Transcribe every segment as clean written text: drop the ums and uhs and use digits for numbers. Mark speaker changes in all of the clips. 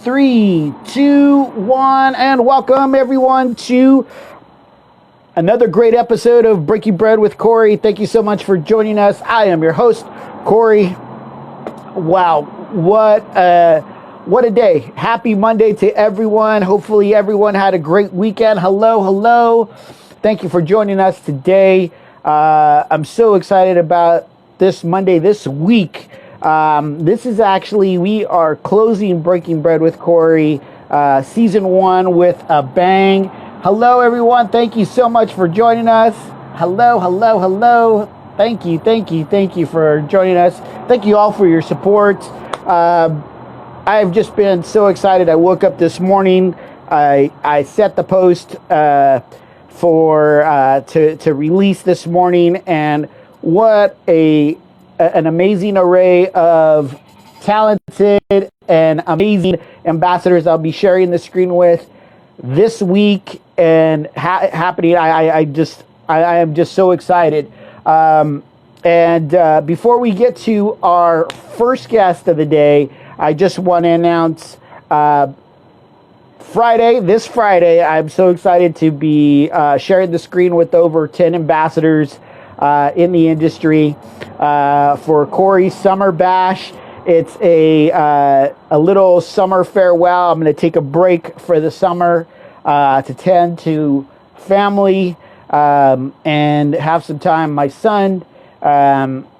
Speaker 1: Three, two, one, and welcome everyone to another great episode of Breaking Bread with Corey. Thank you so much for joining us. I am your host, Corey. Wow, what a day. Happy Monday to everyone. Hopefully everyone had a great weekend. Hello. Thank you for joining us today. I'm so excited about this Monday, this week. This is actually, we are closing Breaking Bread with Corey, season 1 with a bang. Hello, everyone. Thank you so much for joining us. Hello. Thank you for joining us. Thank you all for your support. I've just been so excited. I woke up this morning. I set the post to release this morning, and what an amazing array of talented and amazing ambassadors I'll be sharing the screen with this week and happening. I am just so excited. And before we get to our first guest of the day, I just want to announce this Friday, I'm so excited to be sharing the screen with over 10 ambassadors in the industry for Corey's Summer Bash. It's a little summer farewell. I'm going to take a break for the summer to tend to family and have some time. My son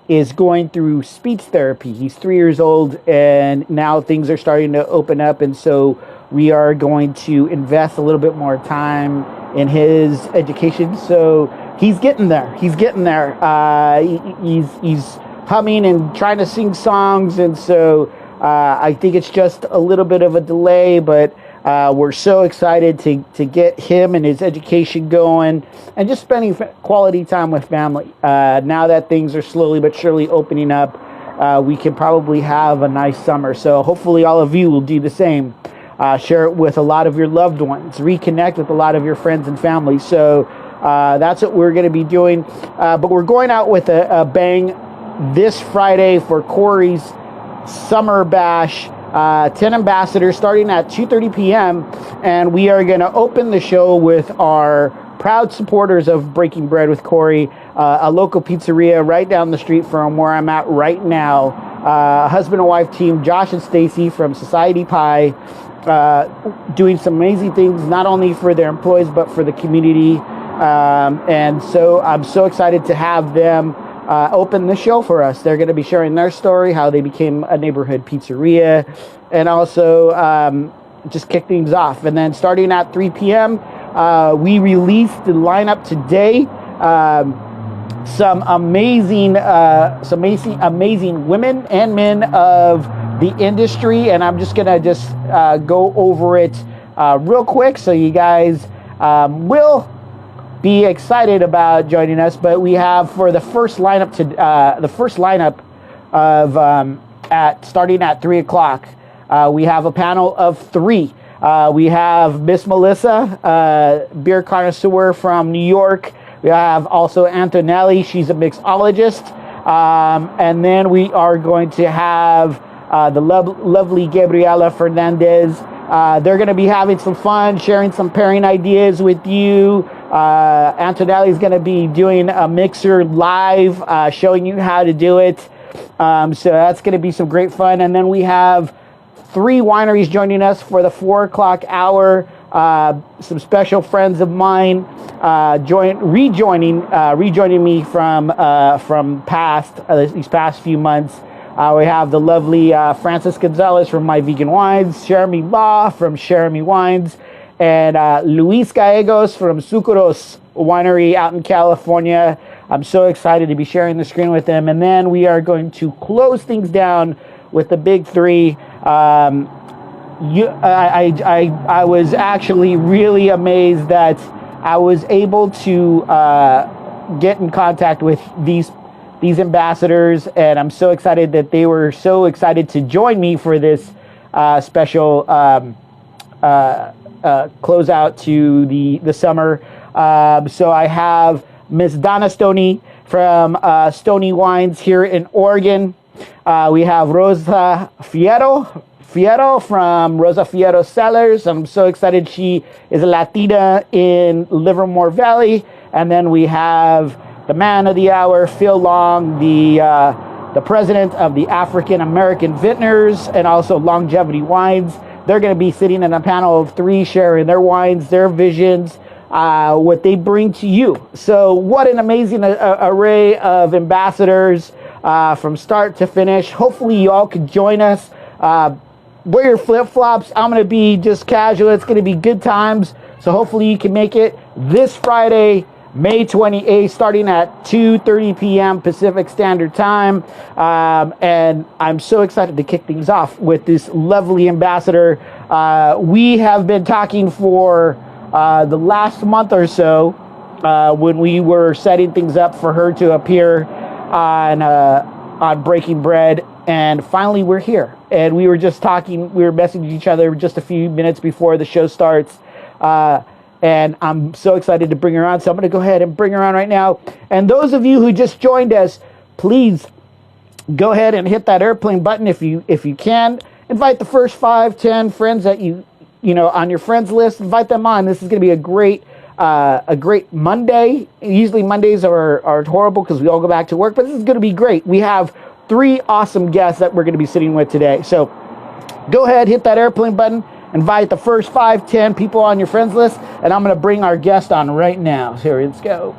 Speaker 1: is going through speech therapy. He's 3 years old, and now things are starting to open up, and so we are going to invest a little bit more time in his education. So he's getting there. He's humming and trying to sing songs, and so I think it's just a little bit of a delay, but we're so excited to get him and his education going and just spending quality time with family. Now that things are slowly but surely opening up, we can probably have a nice summer. So hopefully all of you will do the same. Share it with a lot of your loved ones. Reconnect with a lot of your friends and family. So that's what we're going to be doing. But we're going out with a bang this Friday for Corey's Summer Bash. 10 ambassadors starting at 2:30 p.m. And we are going to open the show with our proud supporters of Breaking Bread with Corey, a local pizzeria right down the street from where I'm at right now. Husband and wife team, Josh and Stacy from Society Pie, doing some amazing things, not only for their employees, but for the community. And so I'm so excited to have them open the show for us. They're going to be sharing their story, how they became a neighborhood pizzeria, and also just kick things off. And then starting at 3 p.m., we released the lineup today. Some amazing women and men of the industry, and I'm just gonna go over it real quick, so you guys will be excited about joining us. But we have for the first lineup of starting at 3 o'clock. We have a panel of 3. We have Miss Melissa, beer connoisseur from New York. We have also Antonelli. She's a mixologist. And then we are going to have the lovely Gabriela Fernandez. They're going to be having some fun, sharing some pairing ideas with you. Antonelli is going to be doing a mixer live, showing you how to do it. So that's going to be some great fun. And then we have 3 wineries joining us for the 4 o'clock hour. Some special friends of mine rejoining me from these past few months. We have the lovely Francis Gonzalez from My Vegan Wines, Jeremy Law from Jeremy Wines, and Luis Gallegos from Sucros Winery out in California. I'm so excited to be sharing the screen with them. And then we are going to close things down with the big 3. I was actually really amazed that I was able to get in contact with these ambassadors, and I'm so excited that they were so excited to join me for this special closeout to the summer. So I have Miss Donna Stoney from Stoney Wines here in Oregon. We have Rosa Fierro from Rosa Fierro Cellars. I'm so excited. She is a Latina in Livermore Valley. And then we have the man of the hour, Phil Long, the president of the African American Vintners and also Longevity Wines. They're going to be sitting in a panel of three, sharing their wines, their visions, what they bring to you. So what an amazing array of ambassadors from start to finish. Hopefully you all could join us. Wear your flip-flops. I'm going to be just casual. It's going to be good times. So hopefully you can make it this Friday, May 28th, starting at 2:30 p.m. Pacific Standard Time. And I'm so excited to kick things off with this lovely ambassador. We have been talking for the last month or so when we were setting things up for her to appear on Breaking Bread. And finally, we're here. And we were just talking, we were messaging each other just a few minutes before the show starts. And I'm so excited to bring her on. So I'm going to go ahead and bring her on right now. And those of you who just joined us, please go ahead and hit that airplane button if you can. Invite the first 5, 10 friends that you know on your friends list. Invite them on. This is going to be a great Monday. Usually Mondays are horrible because we all go back to work, but this is going to be great. We have 3 awesome guests that we're going to be sitting with today. So go ahead, hit that airplane button. Invite the first 5, 10 people on your friends list, and I'm going to bring our guest on right now. So here, let's go.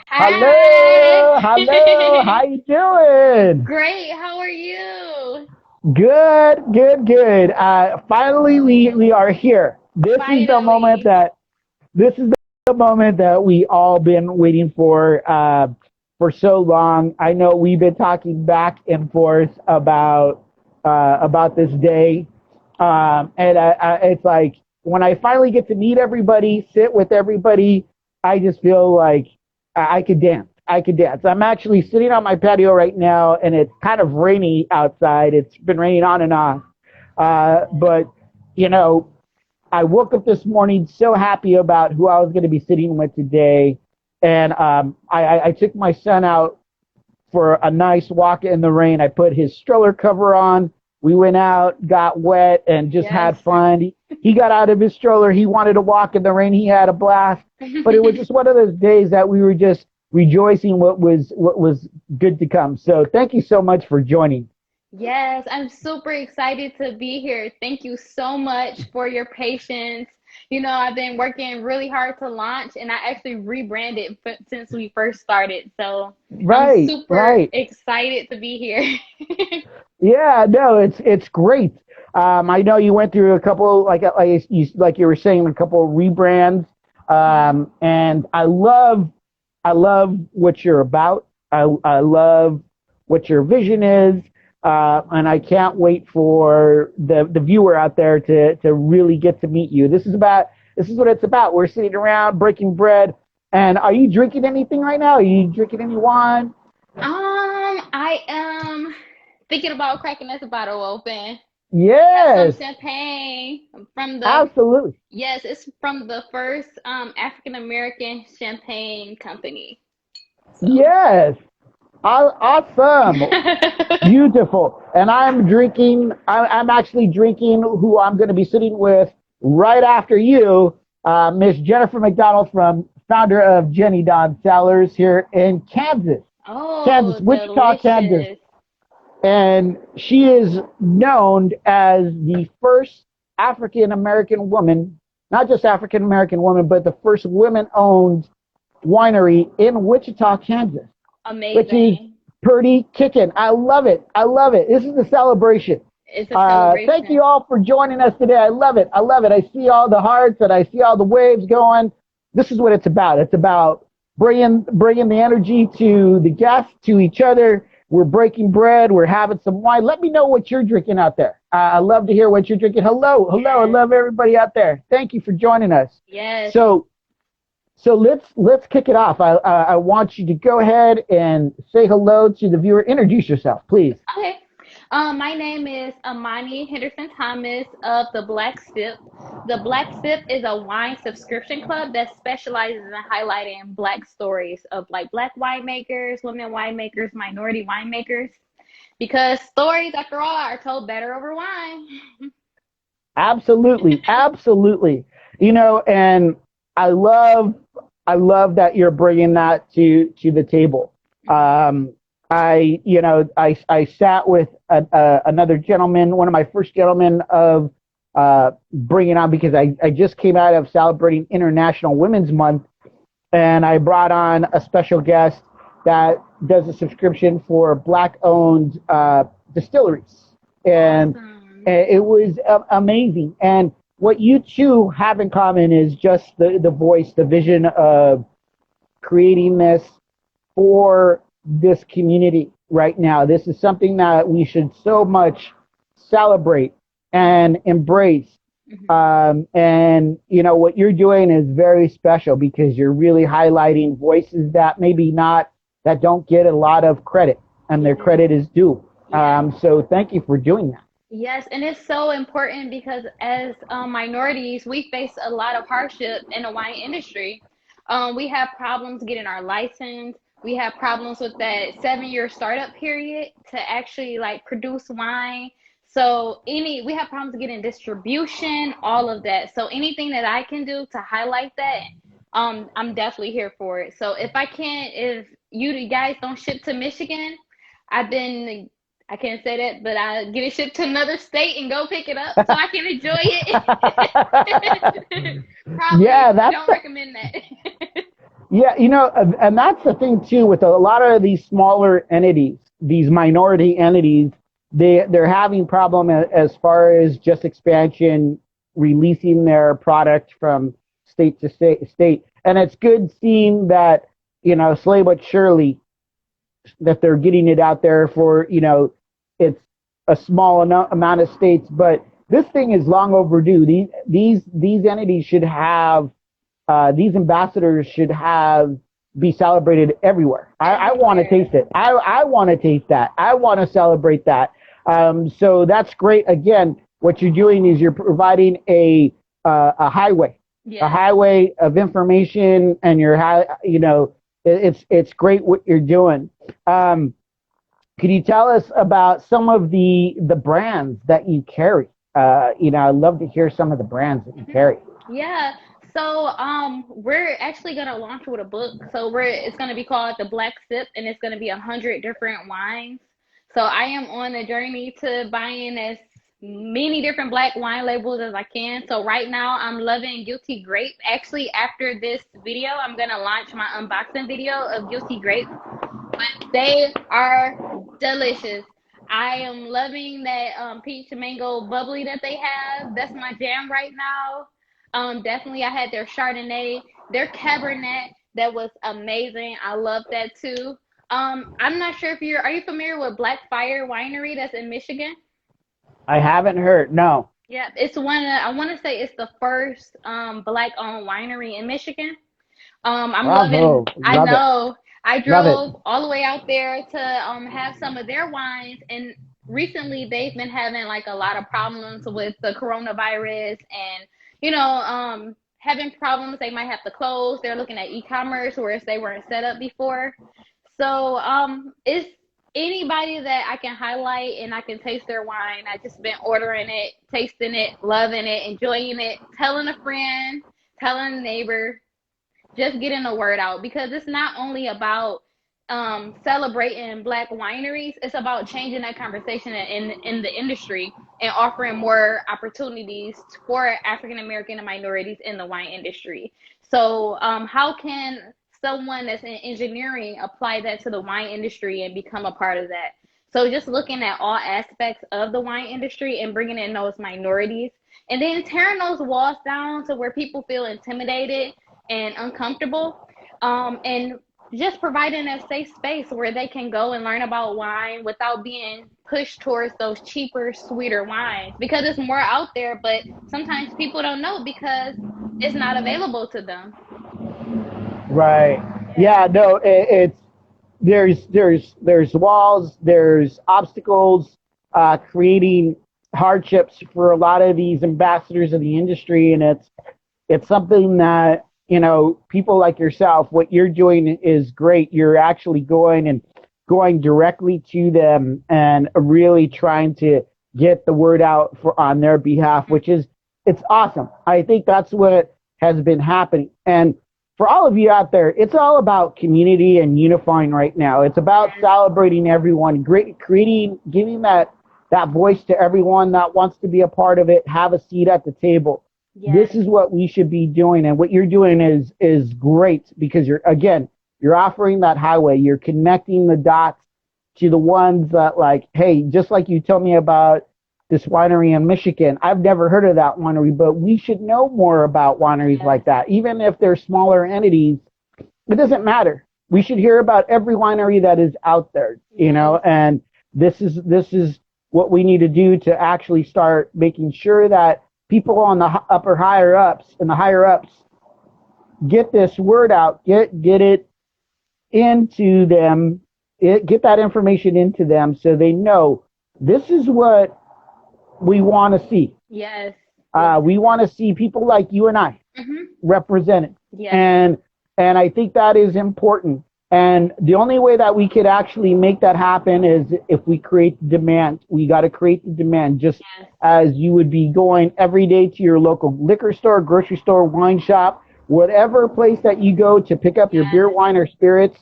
Speaker 2: Hi.
Speaker 1: Hello, how you doing?
Speaker 2: Great, how are you?
Speaker 1: Good. Finally, we are here. This is the moment
Speaker 2: Finally.
Speaker 1: that we all been waiting for so long. I know we've been talking back and forth about this day, and it's like when I finally get to meet everybody, sit with everybody, I just feel like I could dance. I could dance. I'm actually sitting on my patio right now, and it's kind of rainy outside. It's been raining on and off, but you know. I woke up this morning so happy about who I was going to be sitting with today. And I took my son out for a nice walk in the rain. I put his stroller cover on. We went out, got wet, and just had
Speaker 2: Yes.
Speaker 1: fun. He got out of his stroller. He wanted to walk in the rain. He had a blast. But it was just one of those days that we were just rejoicing what was good to come. So thank you so much for joining.
Speaker 2: Yes, I'm super excited to be here. Thank you so much for your patience. I've been working really hard to launch, and I actually rebranded since we first started. So I'm
Speaker 1: Right,
Speaker 2: super
Speaker 1: right.
Speaker 2: excited to be here.
Speaker 1: Yeah, no, it's great. I know you went through a couple, like you were saying, a couple of rebrands,
Speaker 2: Mhm.
Speaker 1: and I love what you're about. I love what your vision is, and I can't wait for the viewer out there to really get to meet you. This is what it's about. We're sitting around breaking bread. And are you drinking anything right now? Are you drinking any wine?
Speaker 2: I am thinking about cracking this bottle open. Have some
Speaker 1: Yes,
Speaker 2: champagne from the
Speaker 1: absolutely.
Speaker 2: yes, it's from the first African American champagne company. So
Speaker 1: Yes. Awesome. Beautiful. And I'm actually drinking who I'm going to be sitting with right after you, Miss Jennifer McDonald founder of Jenny Don Cellars here in Kansas,
Speaker 2: oh,
Speaker 1: Wichita, Kansas.
Speaker 2: delicious.
Speaker 1: And she is known as the first African American woman, not just African American woman, but the first women owned winery in Wichita, Kansas, which is
Speaker 2: Amazing.
Speaker 1: pretty kicking. I love it. I love it. This is a celebration.
Speaker 2: It's a
Speaker 1: Thank you
Speaker 2: celebration.
Speaker 1: all for joining us today. I love it. I love it. I see all the hearts and I see all the waves going. This is what it's about. It's about bringing the energy to the guests, to each other. We're breaking bread. We're having some wine. Let me know what you're drinking out there. I love to hear what you're drinking. Hello. I
Speaker 2: Yes.
Speaker 1: love everybody out there. Thank you for joining us.
Speaker 2: Yes.
Speaker 1: So so let's kick it off. I want you to go ahead and say hello to the viewer. Introduce yourself, please.
Speaker 2: Okay. My name is Amani Henderson Thomas of the Black Sip. The Black Sip is a wine subscription club that specializes in highlighting Black stories of like Black winemakers, women winemakers, minority winemakers. Because stories, after all, are told better over wine.
Speaker 1: Absolutely, absolutely. And I love, I love that you're bringing that to the table. Um, I sat with another gentleman, one of my first gentlemen of bringing on because I just came out of celebrating International Women's Month, and I brought on a special guest that does a subscription for black-owned distilleries, and
Speaker 2: Awesome.
Speaker 1: it was amazing. And what you two have in common is just the voice, the vision of creating this for this community right now. This is something that we should so much celebrate and embrace.
Speaker 2: Mhm.
Speaker 1: And what you're doing is very special because you're really highlighting voices that maybe not that don't get a lot of credit, and their
Speaker 2: Yes.
Speaker 1: credit is due.
Speaker 2: Yes.
Speaker 1: So thank you for doing that.
Speaker 2: Yes, and it's so important because as minorities, we face a lot of hardship in the wine industry. We have problems getting our license. We have problems with that 7 year startup period to actually like produce wine. So we have problems getting distribution, all of that. So anything that I can do to highlight that, I'm definitely here for it. So if you guys don't ship to Michigan, I've been I can't say that, but I get it shipped to another state and go pick it up so I can enjoy it.
Speaker 1: Yeah,
Speaker 2: Probably
Speaker 1: that's
Speaker 2: don't recommend that.
Speaker 1: yeah, and that's the thing too with a lot of these smaller entities, these minority entities. They're having problem as far as just expansion, releasing their product from state to state. And it's good seeing that slowly but surely that they're getting it out there for it's a small amount of states, but this thing is long overdue. These entities should have these ambassadors should have be celebrated everywhere. I want to
Speaker 2: Everywhere.
Speaker 1: taste it. I want to taste that. I want to celebrate that. So that's great. Again, what you're doing is you're providing a
Speaker 2: Yes.
Speaker 1: highway of information, and it's great what you're doing. Um, could you tell us about some of the brands that you carry? I'd love to hear some of the brands that you
Speaker 2: Mhm.
Speaker 1: carry.
Speaker 2: Yeah. So we're actually gonna launch with a book. So it's gonna be called The Black Sip, and it's gonna be 100 different wines. So I am on a journey to buying as many different black wine labels as I can. So right now I'm loving Guilty Grape. Actually, after this video, I'm gonna launch my unboxing video of Guilty Grape. They are delicious. I am loving that peach mango bubbly that they have. That's my jam right now. Definitely, I had their Chardonnay, their Cabernet. That was amazing. I love that too. I'm not sure if are you familiar with Black Fire Winery that's in Michigan?
Speaker 1: I haven't heard. No.
Speaker 2: Yeah, it's I want to say it's the first black owned winery in Michigan. I'm loving.
Speaker 1: Bravo.
Speaker 2: I
Speaker 1: Love it.
Speaker 2: know. I
Speaker 1: Love it.
Speaker 2: drove all the way out there to have some of their wines, and recently they've been having like a lot of problems with the coronavirus, and having problems. They might have to close. They're looking at e-commerce, whereas they weren't set up before. So it's anybody that I can highlight and I can taste their wine. I just been ordering it, tasting it, loving it, enjoying it, telling a friend, telling a neighbor, just getting the word out because it's not only about celebrating black wineries, it's about changing that conversation in the industry and offering more opportunities for African American and minorities in the wine industry. So how can someone that's in engineering apply that to the wine industry and become a part of that? So just looking at all aspects of the wine industry and bringing in those minorities and then tearing those walls down to where people feel intimidated and uncomfortable. And just providing a safe space where they can go and learn about wine without being pushed towards those cheaper, sweeter wines because it's more out there, but sometimes people don't know because it's not available to them.
Speaker 1: Right.
Speaker 2: Yeah.
Speaker 1: Yeah. No. It's there's walls. There's obstacles. creating hardships for a lot of these ambassadors of the industry, and it's something that, people like yourself, what you're doing is great. You're actually going directly to them and really trying to get the word out on their behalf, which is, it's awesome. I think that's what has been happening. And for all of you out there, it's all about community and unifying right now. It's about celebrating everyone, creating, giving that voice to everyone that wants to be a part of it, have a seat at the table.
Speaker 2: Yes.
Speaker 1: This is what we should be doing, and what you're doing is great, because you're offering that highway. You're connecting the dots to the ones that, like, hey, just like you told me about this winery in Michigan. I've never heard of that winery, but we should know more about wineries like that. Even if they're smaller entities, it doesn't matter. We should hear about every winery that is out there, and this is what we need to do to actually start making sure that people on the higher ups and the higher ups get this word out, get it into them, get that information into them, so they know this is what we want to see.
Speaker 2: Yes.
Speaker 1: We want to see people like you and I represented.
Speaker 2: Yes.
Speaker 1: And I think that is important. And the only way that we could actually make that happen is if we create the demand. We got to create the demand, just as you would be going every day to your local liquor store, grocery store, wine shop, whatever place that you go to pick up your beer, wine, or spirits.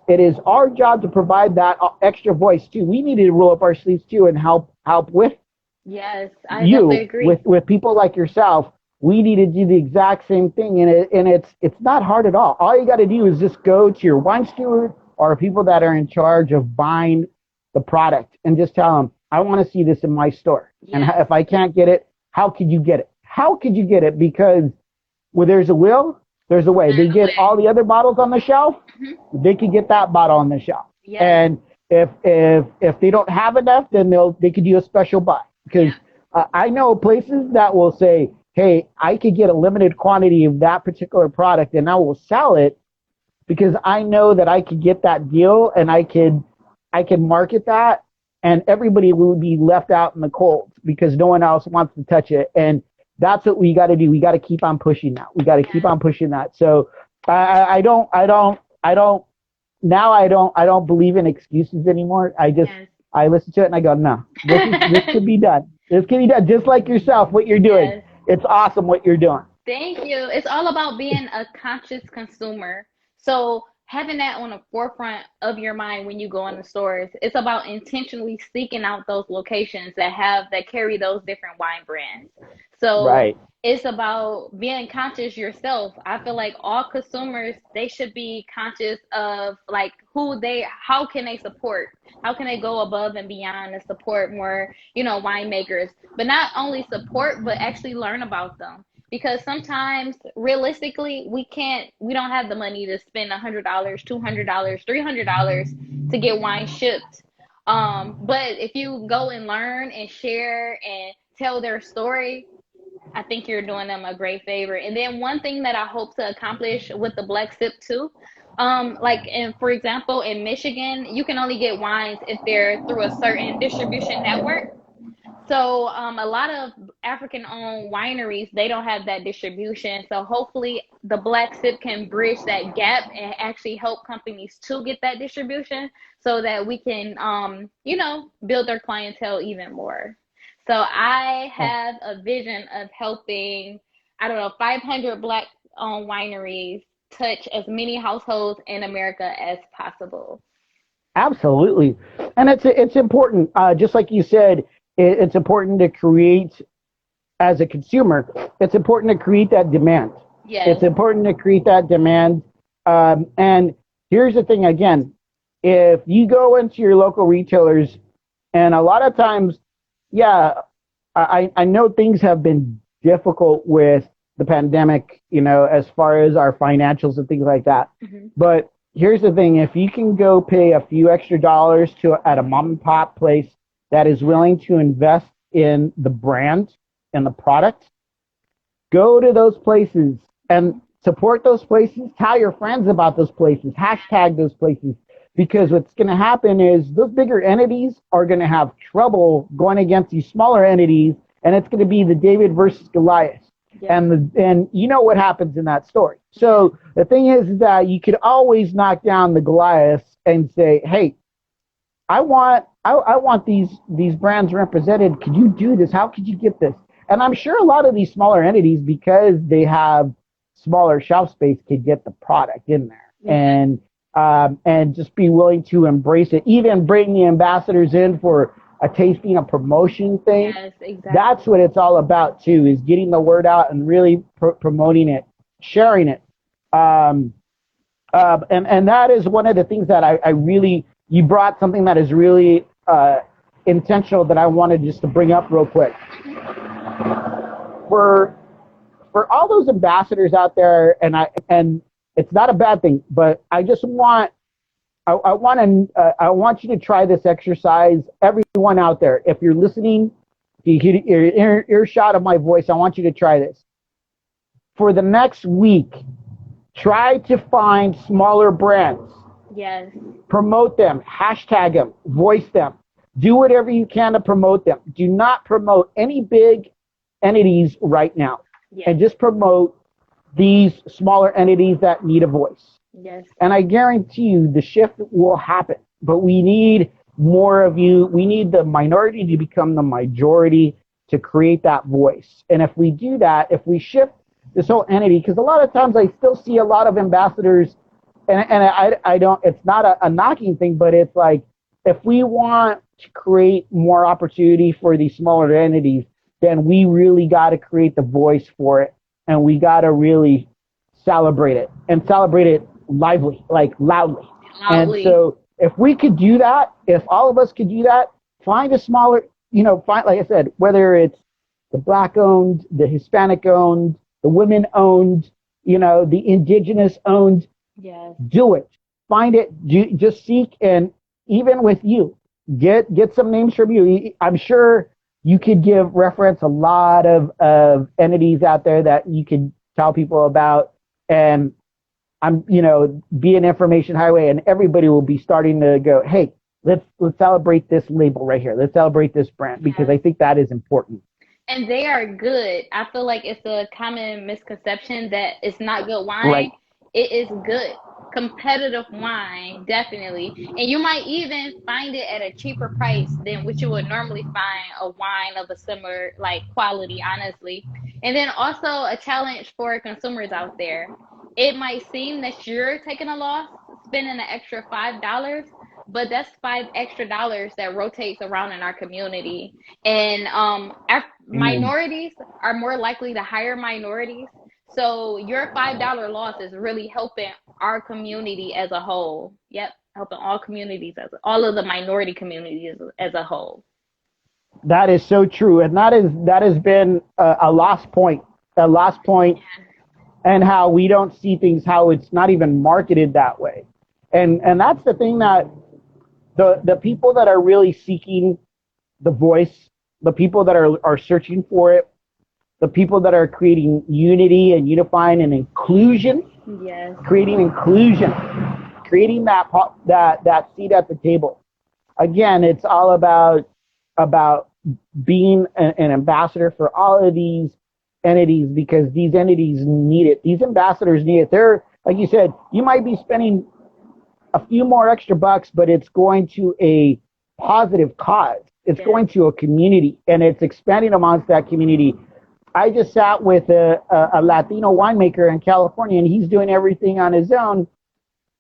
Speaker 1: It is our job to provide that extra voice too. We need to roll up our sleeves too and help with
Speaker 2: I definitely agree.
Speaker 1: with people like yourself. We need to do the exact same thing, and it's not hard at all. All you got to do is just go to your wine steward or people that are in charge of buying the product and just tell them, I want to see this in my store. And if I can't get it, how could you get it? How could you get it? Because where there's a will, there's a way. They get all the other bottles on the shelf, they could get that bottle on the shelf. And if they don't have enough, then they could do a special buy. Because I know places that will say, hey, I could get a limited quantity of that particular product and I will sell it because I know that I could get that deal, and I can market that, and everybody will be left out in the cold because no one else wants to touch it. And that's what we got to do. We got to keep on pushing that. We got to keep on pushing that. So I don't believe in excuses anymore. I listen to it and I go, no, this could be done. This can be done, just like yourself, what you're doing. It's awesome what you're doing.
Speaker 2: Thank you. It's all about being a conscious consumer. So having that on the forefront of your mind when you go in the stores, it's about intentionally seeking out those locations that carry those different wine brands. So it's about being conscious yourself. I feel like all consumers, they should be conscious of like how can they support? How can they go above and beyond to support more, winemakers, but not only support, but actually learn about them. Because sometimes realistically, we don't have the money to spend $100, $200, $300 to get wine shipped. But if you go and learn and share and tell their story, I think you're doing them a great favor. And then one thing that I hope to accomplish with the Black Sip too, for example, in Michigan, you can only get wines if they're through a certain distribution network. So a lot of African-owned wineries, they don't have that distribution. So hopefully the Black Sip can bridge that gap and actually help companies to get that distribution so that we can, build their clientele even more. So I have a vision of helping, 500 Black-owned wineries touch as many households in America as possible.
Speaker 1: Absolutely. And it's important, just like you said, it's important to create, as a consumer, it's important to create that demand.
Speaker 2: Yes.
Speaker 1: It's important to create that demand. And here's the thing again, if you go into your local retailers, and a lot of times, I know things have been difficult with the pandemic, as far as our financials and things like that. But here's the thing, if you can go pay a few extra dollars at a mom and pop place that is willing to invest in the brand and the product, go to those places and support those places. Tell your friends about those places. Hashtag those places. because what's going to happen is those bigger entities are going to have trouble going against these smaller entities, and it's going to be the David versus Goliath.
Speaker 2: Yeah.
Speaker 1: And you know what happens in that story. So the thing is that you could always knock down the Goliath and say, hey, I want these brands represented. Could you do this? How could you get this? And I'm sure a lot of these smaller entities, because they have smaller shelf space, could get the product in there, and just be willing to embrace it. Even bring the ambassadors in for a tasting, a promotion thing.
Speaker 2: Yes, exactly.
Speaker 1: That's what it's all about too, is getting the word out and really promoting it, sharing it. Um, and that is one of the things that I really, you brought something that is really intentional that I wanted just to bring up real quick. For all those ambassadors out there, and it's not a bad thing, but I just want I want you to try this exercise. Everyone out there, if you're listening, if you hear earshot of my voice, I want you to try this. For the next week, try to find smaller brands.
Speaker 2: Yes.
Speaker 1: Promote them, hashtag them, voice them. Do whatever you can to promote them. Do not promote any big entities right now.
Speaker 2: Yes.
Speaker 1: And just promote these smaller entities that need a voice.
Speaker 2: Yes.
Speaker 1: And I guarantee you the shift will happen. But we need more of you. We need the minority to become the majority to create that voice. And if we do that, if we shift this whole entity, because a lot of times I still see a lot of ambassadors, and I don't, it's not a knocking thing, but it's like, if we want to create more opportunity for these smaller entities, then we really got to create the voice for it. And we got to really celebrate it, and celebrate it lively, like loudly. And so if we could do that, if all of us could do that, find a smaller, find, like I said, whether it's the Black owned, the Hispanic owned, the women owned, the indigenous owned,
Speaker 2: yes,
Speaker 1: do it. Find it. Just seek, and even with you, get some names from you. I'm sure you could give reference a lot of entities out there that you could tell people about, and be an information highway, and everybody will be starting to go, hey, let's celebrate this label right here. Let's celebrate this brand, because I think that is important.
Speaker 2: And they are good. I feel like it's a common misconception that it's not good wine.
Speaker 1: Right.
Speaker 2: It is good. Competitive wine, definitely. And you might even find it at a cheaper price than what you would normally find a wine of a similar like quality, honestly. And then also a challenge for consumers out there. It might seem that you're taking a loss, spending an extra $5, but that's $5 extra that rotates around in our community. And minorities are more likely to hire minorities. So your $5 loss is really helping our community as a whole. Yep, helping all communities, all of the minority communities as a whole.
Speaker 1: That is so true, and that has been a lost point. And how we don't see things, how it's not even marketed that way. And that's the thing, that the people that are really seeking the voice, the people that are searching for it, the people that are creating unity and unifying and inclusion,
Speaker 2: yes,
Speaker 1: creating inclusion, creating that seat at the table. Again, it's all about being an ambassador for all of these entities, because these entities need it. These ambassadors need it. They're, like you said, you might be spending a few more extra bucks, but it's going to a positive cause. It's going to a community, and it's expanding amongst that community. I just sat with a Latino winemaker in California, and he's doing everything on his own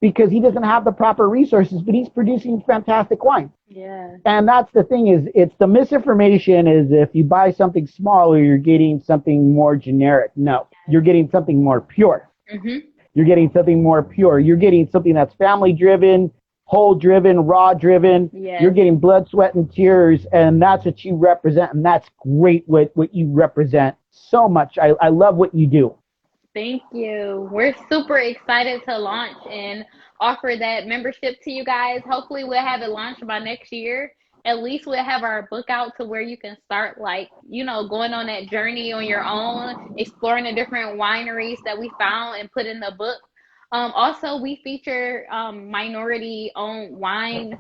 Speaker 1: because he doesn't have the proper resources, but he's producing fantastic wine.
Speaker 2: Yeah.
Speaker 1: And that's the thing, is it's the misinformation is if you buy something smaller, you're getting something more generic. No, you're getting something more pure.
Speaker 2: Mm-hmm.
Speaker 1: You're getting something more pure. You're getting something that's family driven, whole driven, raw driven.
Speaker 2: Yes.
Speaker 1: You're getting blood, sweat, and tears, and that's what you represent, and that's great what you represent so much. I love what you do.
Speaker 2: Thank you. We're super excited to launch and offer that membership to you guys. Hopefully we'll have it launched by next year. At least we'll have our book out to where you can start, like, going on that journey on your own, exploring the different wineries that we found and put in the book. Also, we feature minority-owned wine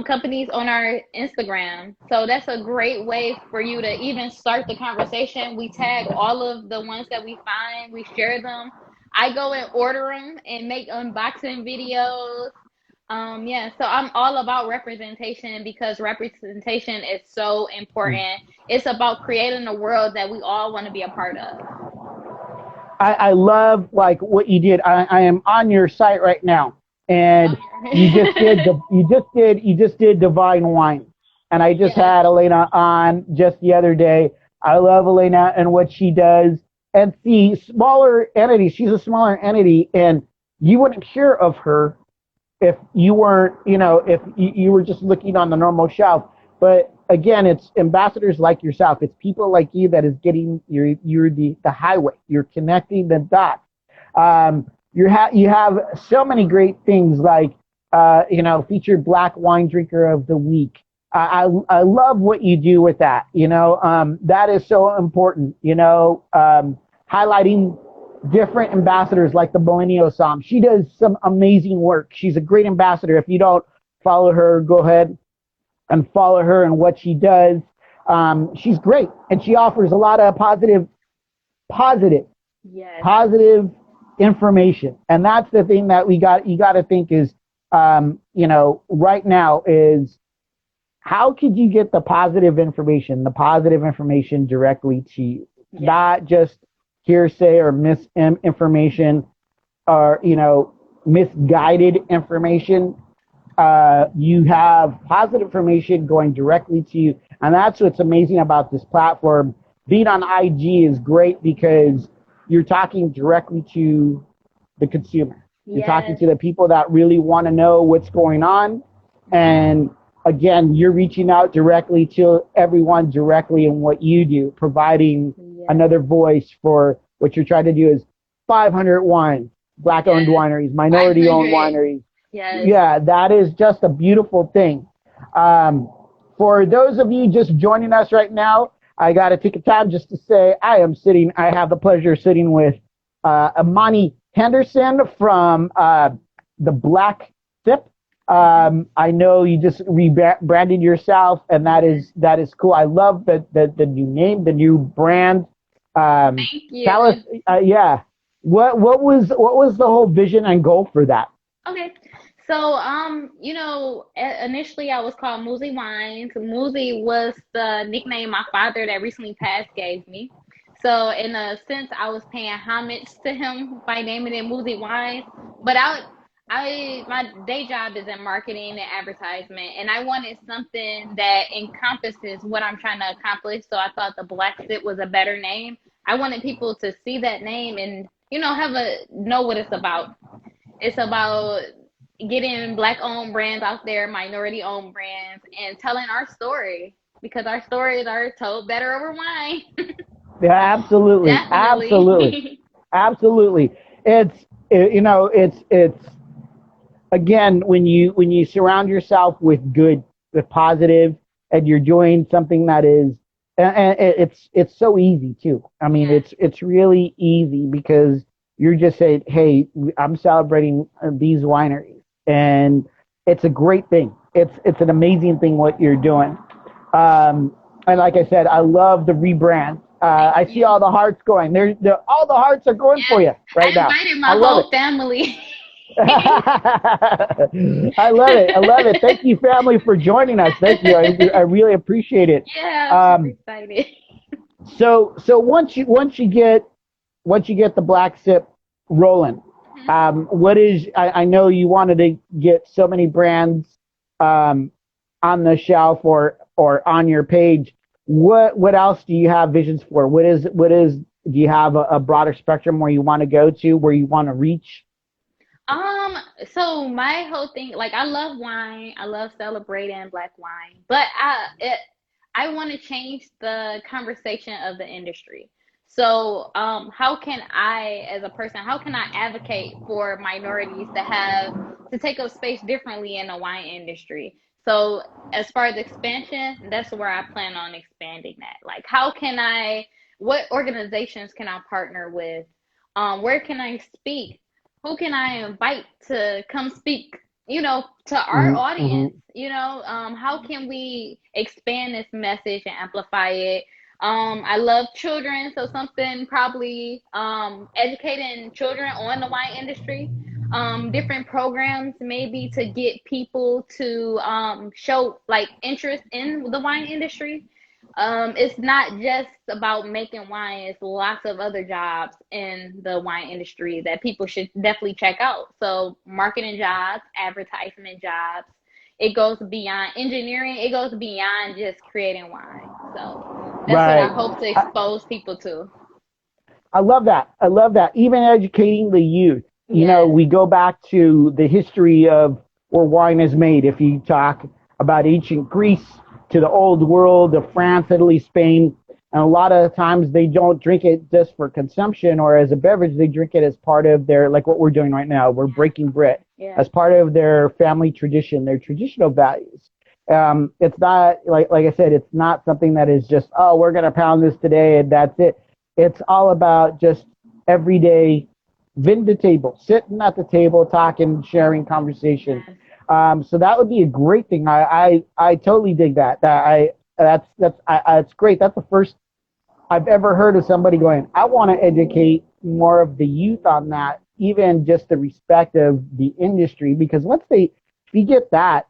Speaker 2: companies on our Instagram. So that's a great way for you to even start the conversation. We tag all of the ones that we find, we share them. I go and order them and make unboxing videos. Yeah, so I'm all about representation because representation is so important. It's about creating a world that we all want to be a part of.
Speaker 1: I love like what you did. I am on your site right now, and
Speaker 2: Oh,
Speaker 1: you just did divine wine, and I just
Speaker 2: yes,
Speaker 1: had Elena on just the other day. I love Elena and what she does, and the smaller entity. She's a smaller entity, and you wouldn't hear of her if you weren't, if you were just looking on the normal shelf. But again, it's ambassadors like yourself. It's people like you that is getting you're the highway. You're connecting the dots. You have so many great things like featured Black Wine Drinker of the Week. I love what you do with that. That is so important. Highlighting different ambassadors like the Millennial Psalm. She does some amazing work. She's a great ambassador. If you don't follow her, go ahead and follow her and what she does. She's great, and she offers a lot of positive,
Speaker 2: yes,
Speaker 1: positive information. And that's the thing that you got to think is, right now is how could you get the positive information directly to you,
Speaker 2: yes,
Speaker 1: not just hearsay or misinformation or misguided information. You have positive information going directly to you, and that's what's amazing about this platform. Being on IG is great because you're talking directly to the consumer. You're talking
Speaker 2: yes,
Speaker 1: to the people that really want to know what's going on. And again, you're reaching out directly to everyone directly in what you do, providing
Speaker 2: yes,
Speaker 1: another voice for what you're trying to do is 500 wines, black owned
Speaker 2: yes.
Speaker 1: wineries, minority owned
Speaker 2: 500.
Speaker 1: wineries.
Speaker 2: Yes.
Speaker 1: Yeah, that is just a beautiful thing. Um, for those of you just joining us right now, I got to take a time just to say I have the pleasure of sitting with Amani Henderson from the Black Sip. I know you just rebranded yourself, and that is cool. I love the new name, the new brand.
Speaker 2: Thank
Speaker 1: Tell us,
Speaker 2: you.
Speaker 1: yeah, what was the whole vision and goal for that?
Speaker 2: Okay. So, initially I was called Moozy Wines. Moozy was the nickname my father that recently passed gave me. So, in a sense, I was paying homage to him by naming it Moozy Wines. But my day job is in marketing and advertisement, and I wanted something that encompasses what I'm trying to accomplish. So I thought the Black Sit was a better name. I wanted people to see that name and, know what it's about. It's about getting black owned brands out there, minority owned brands, and telling our story because our stories are told better over wine.
Speaker 1: Yeah, absolutely, absolutely,
Speaker 2: Definitely.
Speaker 1: absolutely. It's again when you surround yourself with good, with positive, and you're doing something that is, and it's so easy too. I mean,
Speaker 2: Yeah.
Speaker 1: it's really easy because you're just saying, hey, I'm celebrating these wineries, and it's a great thing. It's an amazing thing what you're doing. And like I said, I love the rebrand.
Speaker 2: Thank
Speaker 1: I see
Speaker 2: you.
Speaker 1: all the hearts going. All the hearts are going for
Speaker 2: Yes.
Speaker 1: you right
Speaker 2: I
Speaker 1: now.
Speaker 2: invited
Speaker 1: I
Speaker 2: my
Speaker 1: love
Speaker 2: whole
Speaker 1: it.
Speaker 2: family.
Speaker 1: I love it. I love it. Thank you, family, for joining us. Thank you. I really appreciate it.
Speaker 2: Yeah, I'm super
Speaker 1: Um,
Speaker 2: excited.
Speaker 1: so once you get the black sip rolling,
Speaker 2: Mhm.
Speaker 1: what is I know you wanted to get so many brands um, on the shelf or on your page. What else do you have visions for? What is do you have a broader spectrum where you want to go to, where you want to reach?
Speaker 2: Um, so my whole thing, like I love wine, I love celebrating black wine, but I want to change the conversation of the industry. So, how can I, as a person, how can I advocate for minorities to take up space differently in the wine industry? So, as far as expansion, that's where I plan on expanding that. Like, what organizations can I partner with? Where can I speak? who can I invite to come speak, to our
Speaker 1: Hmm. Hmm.
Speaker 2: audience? How can we expand this message and amplify it? I love children, so something probably educating children on the wine industry. Different programs maybe to get people to show like interest in the wine industry. It's not just about making wine, it's lots of other jobs in the wine industry that people should definitely check out. So, marketing jobs, advertisement jobs, it goes beyond engineering, it goes beyond just creating wine. So, that's what I
Speaker 1: Right.
Speaker 2: hope to
Speaker 1: I,
Speaker 2: expose people to.
Speaker 1: I love that. I love that. Even educating the youth.
Speaker 2: Yes,
Speaker 1: We go back to the history of where wine is made. If you talk about ancient Greece to the old world of France, Italy, Spain, and a lot of times they don't drink it just for consumption or as a beverage. They drink it as part of their, like what we're doing right now. We're breaking bread
Speaker 2: yeah,
Speaker 1: as part of their family tradition, their traditional values. It's not like I said, it's not something that is just, oh, we're going to pound this today and that's it. It's all about just everyday the table, sitting at the table, talking, sharing conversation.
Speaker 2: yes,
Speaker 1: So that would be a great thing. I totally dig that. That's great. That's the first I've ever heard of somebody going, I want to educate more of the youth on that, even just the respect of the industry. Because once if you get that,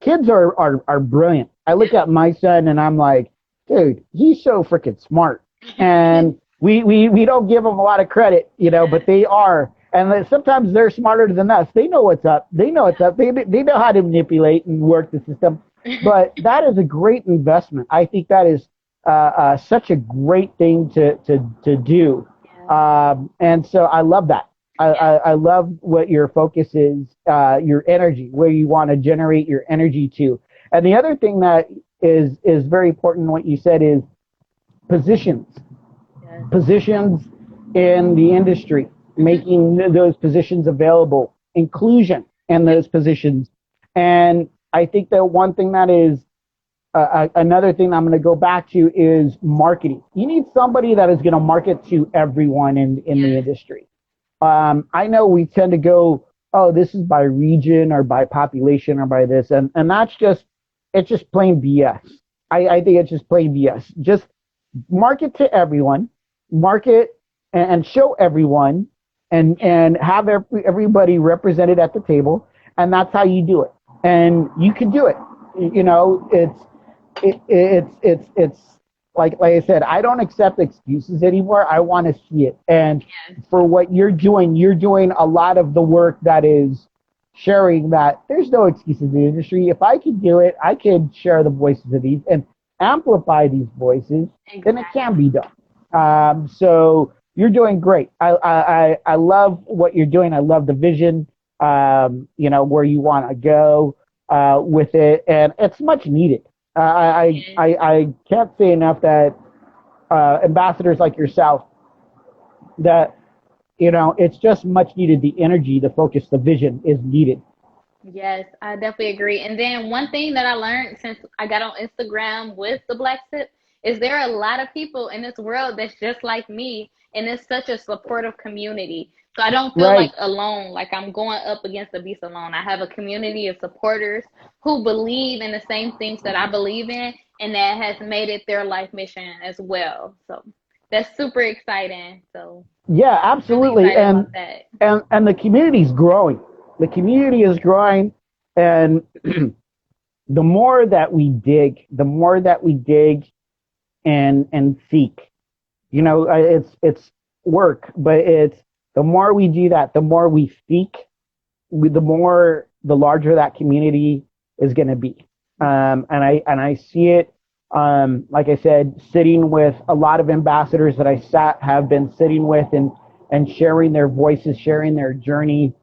Speaker 1: kids are brilliant. I look at my son and I'm like, dude, he's so freaking smart. And we don't give them a lot of credit, but they are. And sometimes they're smarter than us. They know what's up. They know what's up. They know how to manipulate and work the system.
Speaker 2: yeah.
Speaker 1: But that is a great investment. I think that is such a great thing to do. And so I love that. I love what your focus is, your energy, where you want to generate your energy to. And the other thing that is very important, what you said is positions,
Speaker 2: Yes,
Speaker 1: positions in the industry,
Speaker 2: yes.
Speaker 1: making those positions available, inclusion in those positions. And I think that one thing that is another thing I'm going to go back to is marketing. You need somebody that is going to market to everyone in the
Speaker 2: Yes,
Speaker 1: industry. I know we tend to go, oh, this is by region or by population or by this, and that's just it's just plain BS. I think it's just plain BS. Just market to everyone, market and show everyone, and have everybody represented at the table, and that's how you do it. And you can do it. It's like I said, I don't accept excuses anymore. I want to see it. And
Speaker 2: yes,
Speaker 1: for what you're doing a lot of the work that is sharing that there's no excuses in the industry. If I could do it, I could share the voices of these and amplify these voices, then it can
Speaker 2: exactly.
Speaker 1: be done. So you're doing great. I love what you're doing. I love the vision, where you want to go with it. And it's much needed.
Speaker 2: Yes.
Speaker 1: I can't say enough that ambassadors like yourself, that, it's just much needed. The energy, the focus, the vision is needed.
Speaker 2: Yes, I definitely agree. And then one thing that I learned since I got on Instagram with the Black Sip is there are a lot of people in this world that's just like me, and it's such a supportive community. So I don't feel like
Speaker 1: Right.
Speaker 2: alone, like I'm going up against the beast alone. I have a community of supporters who believe in the same things that I believe in, and that has made it their life mission as well. So that's super exciting. So
Speaker 1: Yeah,
Speaker 2: really
Speaker 1: absolutely.
Speaker 2: excited
Speaker 1: And
Speaker 2: about that.
Speaker 1: and the community is growing. The community is growing, and the more that we dig, and seek. It's work, but it's the more we do that, the more we seek, the larger that community is going to be. And I see it. Like I said, sitting with a lot of ambassadors that have been sitting with and sharing their voices, sharing their journey.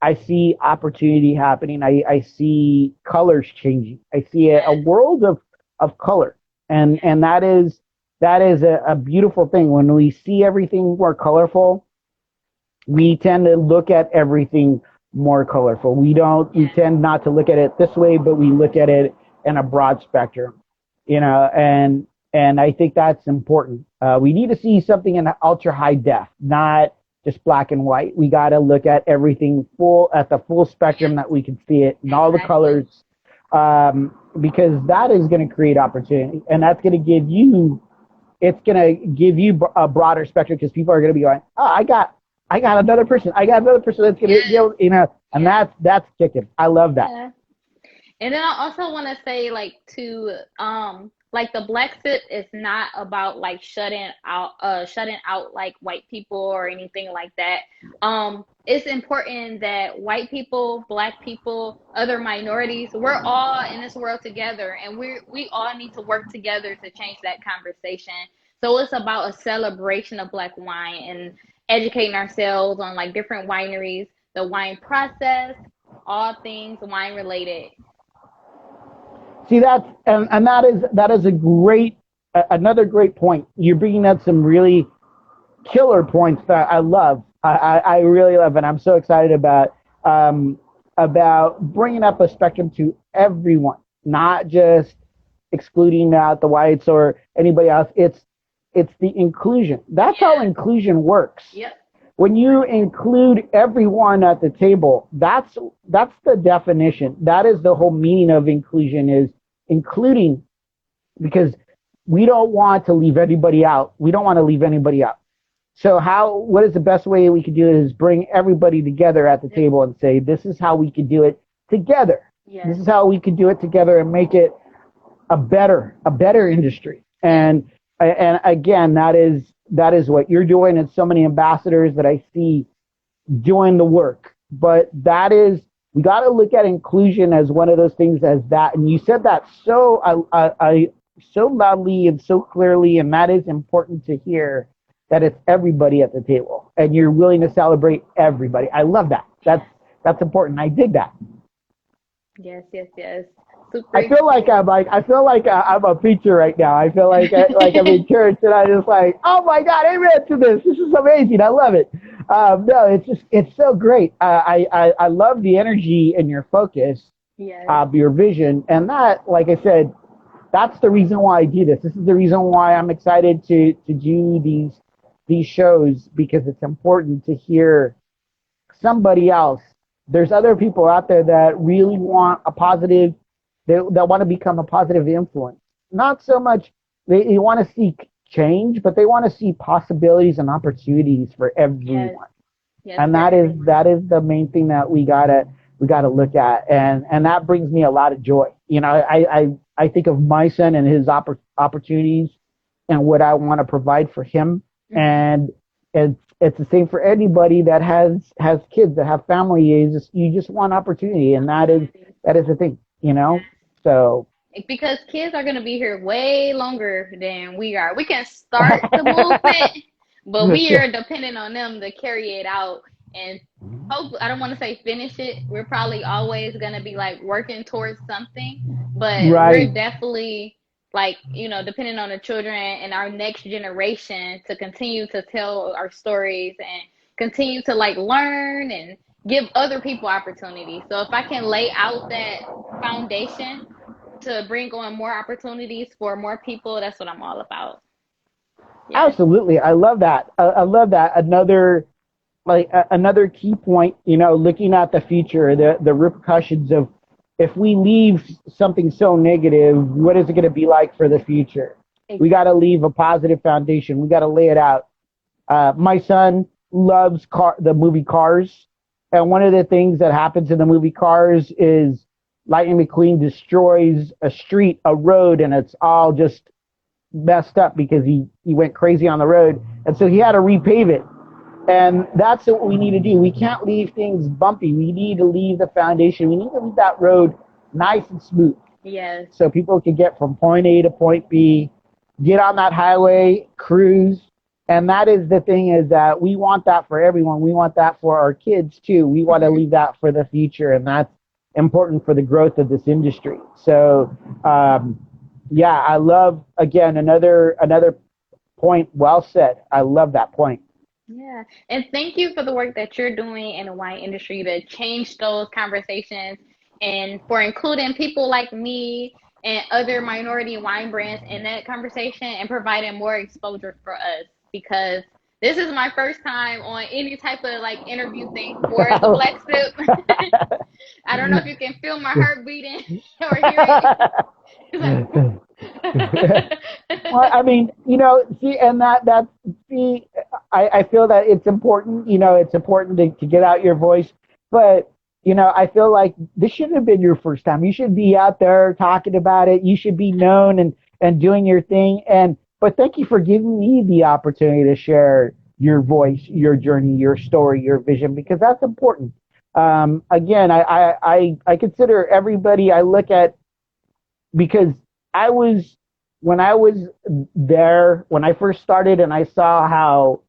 Speaker 1: I see opportunity happening. I see colors changing. I see a
Speaker 2: Yes,
Speaker 1: world of color, and that is a beautiful thing. When we see everything more colorful, we tend to look at everything more colorful. We
Speaker 2: yes,
Speaker 1: tend not to look at it this way, but we look at it in a broad spectrum, and I think that's important. We need to see something in ultra high def, not just black and white. We got to look at everything at the full spectrum that we can see it in all the
Speaker 2: Exactly.
Speaker 1: colors, because that is going to create opportunity, and that's going to give you it's going to give you a broader spectrum because people are going to be going, oh, I got another person. I got another person that's going to be
Speaker 2: Yes.
Speaker 1: able, and
Speaker 2: Yes.
Speaker 1: that's kicking. I love that.
Speaker 2: Yeah. And then I also want to say, like, to like the black sip is not about like shutting out like white people or anything like that. It's important that white people, black people, other minorities, we're all in this world together, and we all need to work together to change that conversation. So it's about a celebration of black wine and educating ourselves on like different wineries, the wine process, all things wine related.
Speaker 1: See, and that is a great another great point. You're bringing up some really killer points that I love. I really love, and I'm so excited about bringing up a spectrum to everyone, not just excluding out the whites or anybody else. It's the inclusion. That's how
Speaker 2: Yeah.
Speaker 1: inclusion works.
Speaker 2: Yep.
Speaker 1: When you include everyone at the table, that's the definition. That is the whole meaning of inclusion is including, because we don't want to leave anybody out. We don't want to leave anybody out. So what is the best way we could do it is bring everybody together at the table and say, this is how we could do it together. This
Speaker 2: Yes.
Speaker 1: is how we could do it together and make it a better industry.
Speaker 2: Yes.
Speaker 1: And again, that is what you're doing, and so many ambassadors that I see doing the work. But we got to look at inclusion as one of those things as that. And you said that I so loudly and so clearly, and that is important to hear that it's everybody at the table, and you're willing to celebrate everybody. I love that. That's important. I dig that.
Speaker 2: Yes. Yes. Yes. Super
Speaker 1: I feel like
Speaker 2: excited.
Speaker 1: I'm a preacher right now. I feel like I'm in church and I just like, oh my God, amen to this. This is amazing. I love it. No, it's so great. I love the energy and your focus,
Speaker 2: Yes.
Speaker 1: your vision, and that, like I said, that's the reason why I do this. This is the reason why I'm excited to do these shows, because it's important to hear somebody else. There's other people out there that really want a positive, that want to become a positive influence. Not so much they want to seek change, but they want to see possibilities and opportunities for
Speaker 2: Yes.
Speaker 1: everyone.
Speaker 2: Yes.
Speaker 1: And
Speaker 2: For everyone.
Speaker 1: that is the main thing that we gotta look at, and that brings me a lot of joy. I think of my son and his opportunities and what I want to provide for him,
Speaker 2: Hmm.
Speaker 1: and it's the same for anybody that has kids that have family. You just want opportunity, and
Speaker 2: Opportunities.
Speaker 1: that is the thing, you know. So
Speaker 2: Because kids are going to be here way longer than we are. We can start the movement, but we are dependent on them to carry it out and hope, I don't want to say finish it. We're probably always going to be like working towards something, but
Speaker 1: right.
Speaker 2: we're definitely like, depending on the children and our next generation to continue to tell our stories and continue to like learn and give other people opportunities. So if I can lay out that foundation to bring on more opportunities for more people, that's what I'm all about. Yes.
Speaker 1: Absolutely, I love that. I love that. Another key point, looking at the future, the repercussions of if we leave something so negative, what is it going to be like for the future? We got to
Speaker 2: Exactly.
Speaker 1: leave a positive foundation. We got to lay it out. My son loves the movie Cars, and one of the things that happens in the movie Cars is Lightning McQueen destroys a street, a road, and it's all just messed up because he went crazy on the road, and so he had to repave it. And that's what we need to do. We can't leave things bumpy. We need to leave the foundation. We need to leave that road nice and smooth
Speaker 2: Yes.
Speaker 1: so people can get from point A to point B, get on that highway, cruise. And that is the thing, is that we want that for everyone. We want that for our kids too. We want to
Speaker 2: Hmm.
Speaker 1: leave that for the future, and that's important for the growth of this industry. So, yeah, I love, again, another point well said. I love that point.
Speaker 2: Yeah. And thank you for the work that you're doing in the wine industry to change those conversations and for including people like me and other minority wine brands in that conversation and providing more exposure for us because This is my first time on any type of like interview thing for the Black Sip. I don't know if you can feel my heart beating or hear it. It's like
Speaker 1: Well, I mean, see, and see, I feel that it's important, it's important to get out your voice, but, I feel like this shouldn't have been your first time. You should be out there talking about it. You should be known and doing your thing. But thank you for giving me the opportunity to share your voice, your journey, your story, your vision, because that's important. Again, I consider everybody I look at, because I was when I was there when I first started and I saw how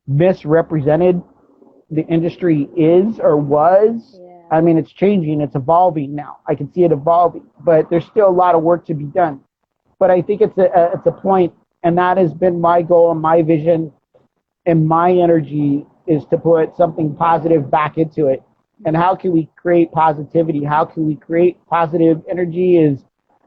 Speaker 1: misrepresented the industry is or was.
Speaker 2: yeah.
Speaker 1: I mean, it's changing, it's evolving now. I can see it evolving, but there's still a lot of work to be done. But I think it's a point, and that has been my goal and my vision and my energy is to put something positive back into it. And how can we create positivity? How can we create positive energy is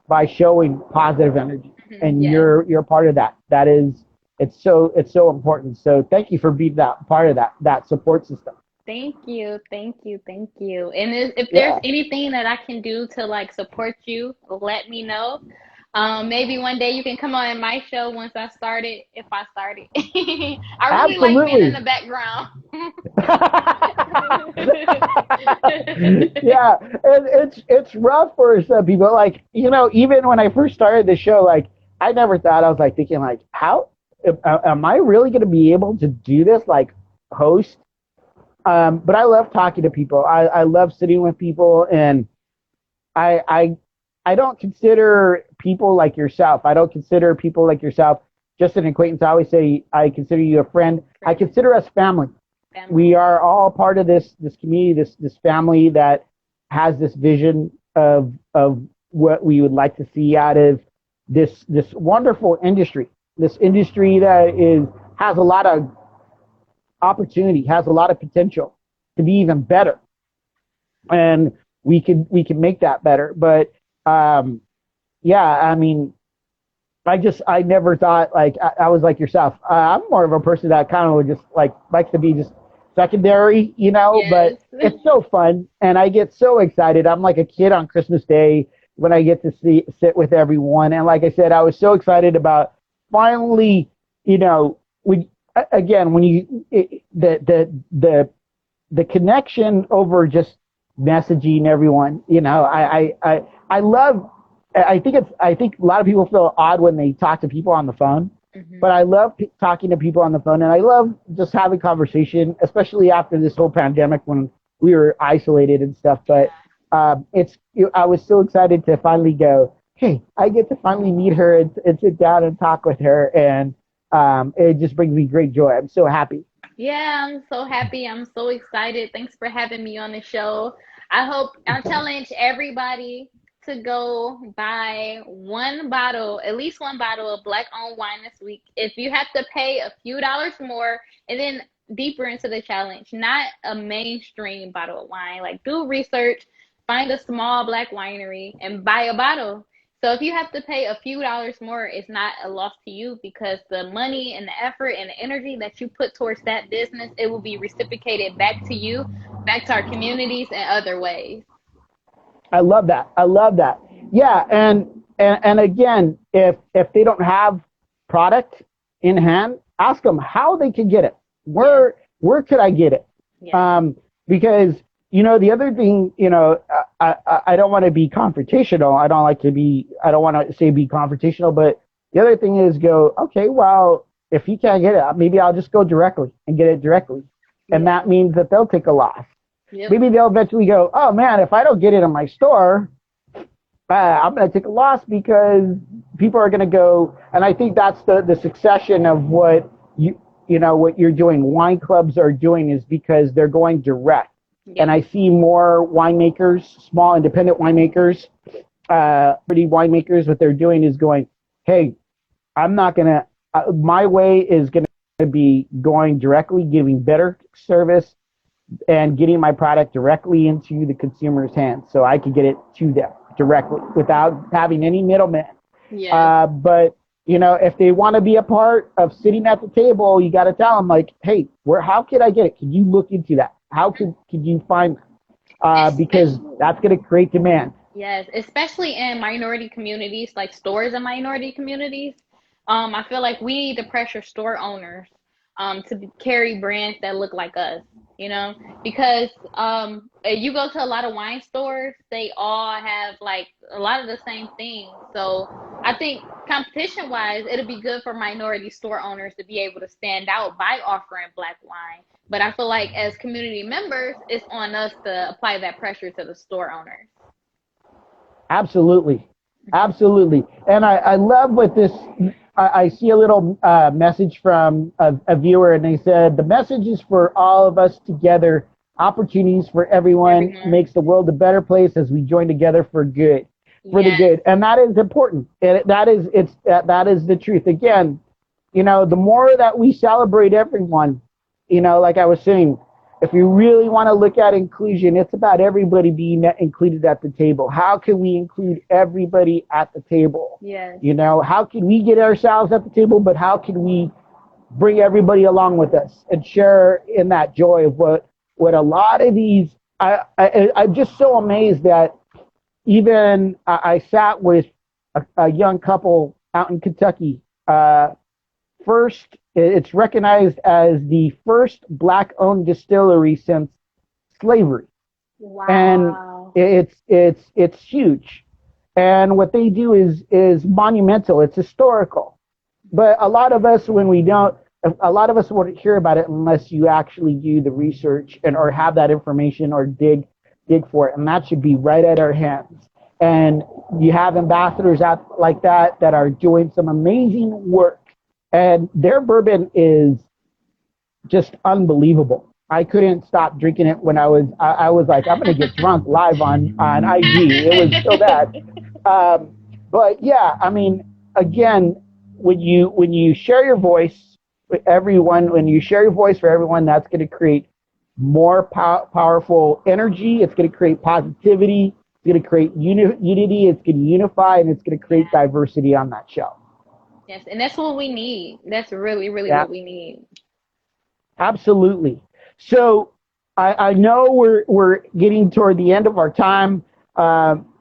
Speaker 1: by showing positive energy. And
Speaker 2: Yes.
Speaker 1: you're part of that. That is it's so important. So thank you for being that part of that support system.
Speaker 2: Thank you, thank you, thank you. And if there's
Speaker 1: Yeah.
Speaker 2: anything that I can do to like support you, let me know. Maybe one day you can come on my show once I started, if I started. I really like being in
Speaker 1: Absolutely.
Speaker 2: the background.
Speaker 1: Yeah, and it's rough for some people. Like, even when I first started the show, like I never thought, I was like thinking like, how am I really going to be able to do this? Like host. But I love talking to people. I love sitting with people, and I I I don't consider people like yourself. I don't consider people like yourself just an acquaintance. I always say I consider you a friend. I
Speaker 2: Friend,
Speaker 1: consider us family.
Speaker 2: family.
Speaker 1: We are all part of this community, this family that has this vision of what we would like to see out of this wonderful industry. This industry that is has a lot of opportunity, has a lot of potential to be even better, and we can make that better. But yeah, I mean, I never thought like I was like yourself. I'm more of a person that kind of would just like likes to be just secondary,
Speaker 2: Yes.
Speaker 1: but it's so fun and I get so excited. I'm like a kid on Christmas Day when I get to sit with everyone. And like I said, I was so excited about finally, when again when you the connection over just messaging everyone. I love. I think a lot of people feel odd when they talk to people on the phone, but
Speaker 2: Hmm.
Speaker 1: I love talking to people on the phone, and I love just having conversation, especially after this whole pandemic when we were isolated and stuff. But I was so excited to finally go. Hey, I get to finally meet her and sit down and talk with her, and it just brings me great joy. I'm so happy.
Speaker 2: Yeah, I'm so happy. I'm so excited. Thanks for having me on the show. I challenge everybody to go buy one bottle, at least one bottle of black owned wine this week. If you have to pay a few dollars more, and then deeper into the challenge, not a mainstream bottle of wine. Like do research, find a small black winery and buy a bottle. So if you have to pay a few dollars more, it's not a loss to you because the money and the effort and the energy that you put towards that business, it will be reciprocated back to you, back to our communities in other ways.
Speaker 1: I love that. I love that. Yeah, and again, if they don't have product in hand, ask them how they can get it.
Speaker 2: Yes,
Speaker 1: Where could I get it?
Speaker 2: yes,
Speaker 1: Because the other thing, I don't want to be confrontational. I don't like to be. I don't want to say be confrontational, but the other thing is go. Okay, well, if he can't get it, maybe I'll just go directly and get it directly, and
Speaker 2: yes,
Speaker 1: that means that they'll take a loss.
Speaker 2: yep,
Speaker 1: Maybe they'll eventually go, oh man, if I don't get it in my store, I'm going to take a loss because people are going to go. And I think that's the succession of what what you're doing. Wine clubs are doing is because they're going direct. And
Speaker 2: yep,
Speaker 1: I see more winemakers, small independent winemakers, pretty winemakers. What they're doing is going, hey, I'm not going to. My way is going to be going directly, giving better service, and getting my product directly into the consumer's hands so I could get it to them directly without having any middleman.
Speaker 2: yes,
Speaker 1: But You know, if they want to be a part of sitting at the table, you got to tell them like, hey, how could I get it? Can you look into that? How could you find because
Speaker 2: Especially,
Speaker 1: that's going to create demand.
Speaker 2: yes, especially in minority communities, like stores in minority communities. I feel like we need to pressure store owners to carry brands that look like us, you know, because you go to a lot of wine stores, they all have like a lot of the same things. So I think competition wise, it'll be good for minority store owners to be able to stand out by offering black wine. But I feel like as community members, it's on us to apply that pressure to the store owners.
Speaker 1: Absolutely. Absolutely. And I love what this, I see a little message from a viewer, and they said, the message is for all of us together. Opportunities for everyone
Speaker 2: Everyone.
Speaker 1: makes the world a better place as we join together for good, for the
Speaker 2: Yes.
Speaker 1: good. And that is important. And that is the truth. Again, you know, the more that we celebrate everyone, you know, like I was saying, if you really want to look at inclusion, it's about everybody being included at the table. How can we include everybody at the table?
Speaker 2: Yes.
Speaker 1: You know, how can we get ourselves at the table, but how can we bring everybody along with us and share in that joy of what a lot of these. I'm just so amazed that even I sat with a young couple out in Kentucky. First, it's recognized as the first black-owned distillery since slavery, and
Speaker 2: Wow.
Speaker 1: it's huge. And what they do is monumental. It's historical. But a lot of us, when we don't, a lot of us wouldn't hear about it unless you actually do the research and or have that information or dig for it, and that should be right at our hands. And you have ambassadors out like that are doing some amazing work, and their bourbon is just unbelievable. I couldn't stop drinking it when I was like, I'm gonna get drunk live on IG. It was so bad. Um, but yeah, I mean, again, when you share your voice with everyone, when you share your voice for everyone, that's going to create more powerful energy. It's going to create positivity. It's going to create unity. It's going to unify, and it's going to create
Speaker 2: Yes.
Speaker 1: diversity on that show.
Speaker 2: Yes. And that's what we need. That's really, really
Speaker 1: Yeah.
Speaker 2: what we need.
Speaker 1: Absolutely. So I know we're getting toward the end of our time.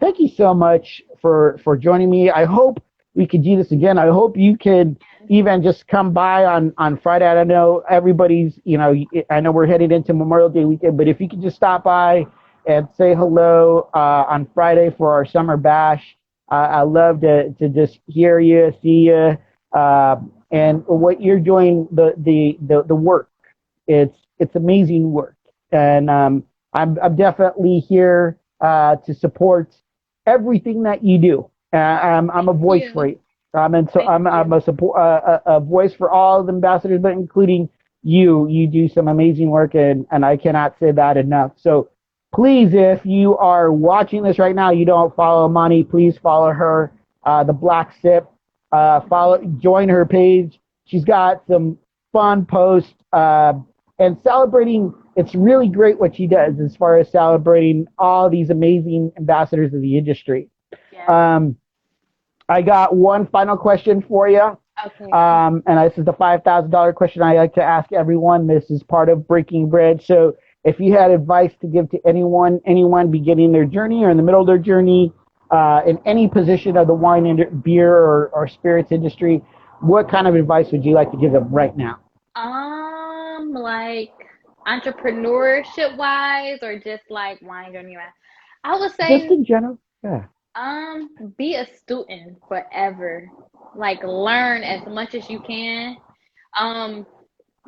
Speaker 1: Thank you so much for joining me. I hope we could do this again. I hope you could even just come by on Friday. I don't know everybody's. You know, I know we're headed into Memorial Day weekend, but if you could just stop by and say hello on Friday for our summer bash, I love to just hear you, see you, and what you're doing, the work. It's amazing work, and I'm definitely here to support everything that you do. I'm a
Speaker 2: Thank
Speaker 1: voice for
Speaker 2: you.
Speaker 1: you. And so
Speaker 2: Thank
Speaker 1: I'm
Speaker 2: you.
Speaker 1: a support a voice for all the ambassadors, but including you. You do some amazing work, and I cannot say that enough. So please, if you are watching this right now, you don't follow Money, please follow her, the Black Sip. Join her page. She's got some fun posts and celebrating. It's really great what she does as far as celebrating all these amazing ambassadors of the industry.
Speaker 2: Yes.
Speaker 1: Um, I got one final question for you.
Speaker 2: Okay.
Speaker 1: And this is the $5,000 question I like to ask everyone. This is part of Breaking Bread. So if you had advice to give to anyone beginning their journey or in the middle of their journey, in any position of the wine, beer, or spirits industry, what kind of advice would you like to give them right now?
Speaker 2: Like entrepreneurship wise or just like wine journey wise? I would
Speaker 1: Just
Speaker 2: say,
Speaker 1: in general? Yeah.
Speaker 2: be a student forever. Like learn as much as you can. Um,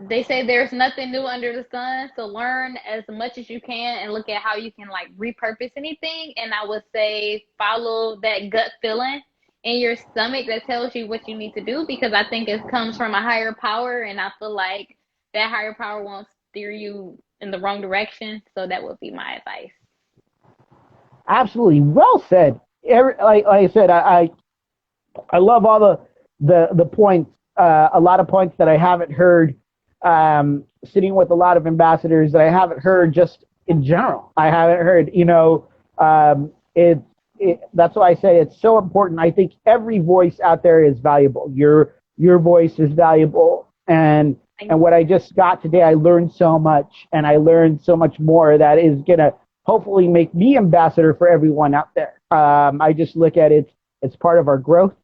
Speaker 2: they say there's nothing new under the sun, so learn as much as you can and look at how you can like repurpose anything. And I would say follow that gut feeling in your stomach that tells you what you need to do because I think it comes from a higher power, and I feel like that higher power won't steer you in the wrong direction. So that would be my advice.
Speaker 1: Absolutely. Well said. Like I said, I love all the points, a lot of points that I haven't heard, sitting with a lot of ambassadors that I haven't heard just in general. I haven't heard, it's that's why I say it's so important. I think every voice out there is valuable. Your voice is valuable, and what I just got today, I learned so much, and I learned so much more that is gonna hopefully make me ambassador for everyone out there. I just look at it; it's part of our growth.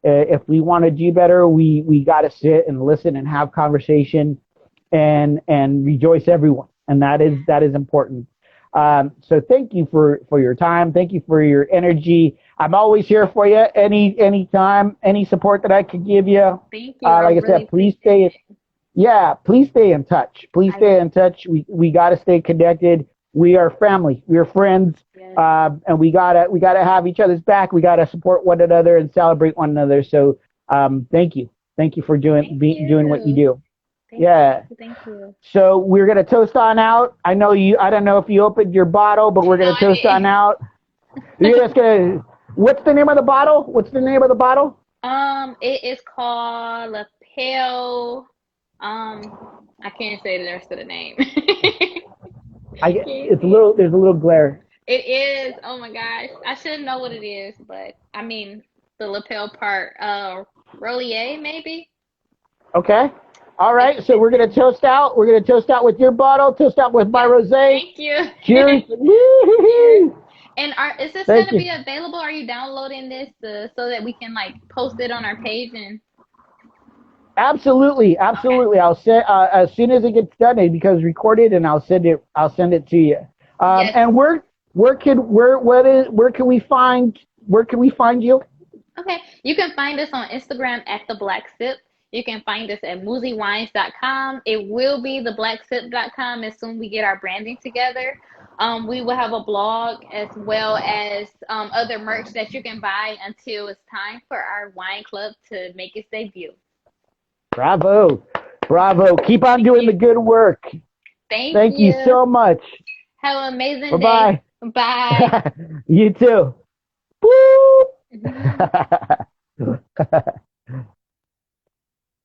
Speaker 1: If we want to do better, we got to sit and listen and have conversation, and rejoice everyone, and that is important. So thank you for your time. Thank you for your energy. I'm always here for you. Any time, any support that I could give you.
Speaker 2: Thank you. I
Speaker 1: Like I
Speaker 2: really
Speaker 1: said, please
Speaker 2: appreciate
Speaker 1: stay.
Speaker 2: it.
Speaker 1: Yeah, please stay in touch. Please
Speaker 2: I
Speaker 1: stay in touch. We got to stay connected. We are family. We are friends,
Speaker 2: yes.
Speaker 1: and we gotta have each other's back. We gotta support one another and celebrate one another. So, thank you for
Speaker 2: Thank
Speaker 1: doing what you
Speaker 2: you.
Speaker 1: do.
Speaker 2: Thank you.
Speaker 1: Yeah.
Speaker 2: Thank you. Thank you.
Speaker 1: So we're gonna toast on out. I know you. I don't know if you opened your bottle, but we're
Speaker 2: No,
Speaker 1: gonna toast
Speaker 2: I
Speaker 1: on out. You're just gonna. What's the name of the bottle? What's the name of the bottle?
Speaker 2: didn't. It is called Lapel. Um, I can't say the rest of the name.
Speaker 1: I.
Speaker 2: Can you
Speaker 1: It's a
Speaker 2: see it?
Speaker 1: little. There's a little glare.
Speaker 2: It is. Oh my gosh. I should know what it is, but I mean the lapel part. Rollier maybe.
Speaker 1: Okay. All
Speaker 2: It's
Speaker 1: right. So
Speaker 2: it's
Speaker 1: we're gonna toast out. We're gonna toast out with your bottle. Toast out with my
Speaker 2: yes.
Speaker 1: rosé.
Speaker 2: Thank you.
Speaker 1: Cheers.
Speaker 2: Cheers.
Speaker 1: Woo-hoo-hoo.
Speaker 2: And is this
Speaker 1: Thank
Speaker 2: gonna
Speaker 1: you.
Speaker 2: be available? Are you downloading this so that we can like post it on our page and
Speaker 1: Absolutely.
Speaker 2: okay.
Speaker 1: Absolutely. I'll send as soon as it gets done. It becomes recorded, and I'll send it. I'll send it to you.
Speaker 2: Yes.
Speaker 1: And where can we find you?
Speaker 2: Okay. You can find us on Instagram at the Black Sip. You can find us at moozywines.com. It will be the blacksip.com as soon as we get our branding together. We will have a blog as well as other merch that you can buy until it's time for our wine club to make its debut.
Speaker 1: Bravo. Bravo. Keep on
Speaker 2: Thank
Speaker 1: doing the
Speaker 2: you.
Speaker 1: good work.
Speaker 2: Thank
Speaker 1: Thank you
Speaker 2: you.
Speaker 1: so much.
Speaker 2: Have an amazing day.
Speaker 1: Bye
Speaker 2: Bye.
Speaker 1: bye. You too. Woo!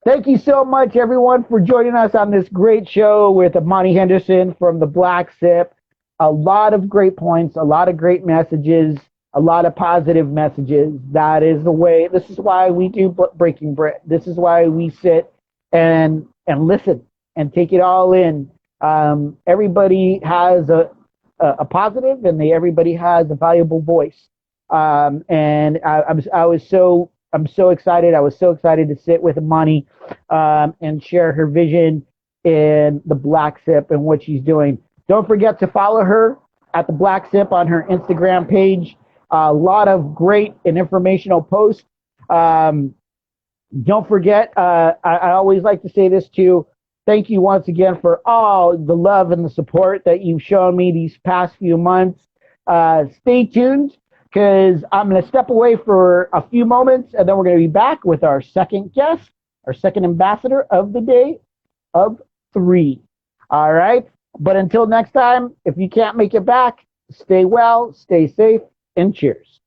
Speaker 1: Thank you so much, everyone, for joining us on this great show with Amani Henderson from the Black Sip. A lot of great points, a lot of great messages, a lot of positive messages. That is the way. This is why we do Breaking Bread. This is why we sit and listen and take it all in. Everybody has a positive, and everybody has a valuable voice. And I was so I'm so excited. I was so excited to sit with Amani and share her vision in the Black Sip and what she's doing. Don't forget to follow her at the Black Sip on her Instagram page. A lot of great and informational posts. Um, don't forget, I always like to say this too. Thank you once again for all the love and the support that you've shown me these past few months. Stay tuned because I'm going to step away for a few moments, and then we're going to be back with our second guest, our second ambassador of the day of three. All right. But until next time, if you can't make it back, stay well, stay safe, and cheers.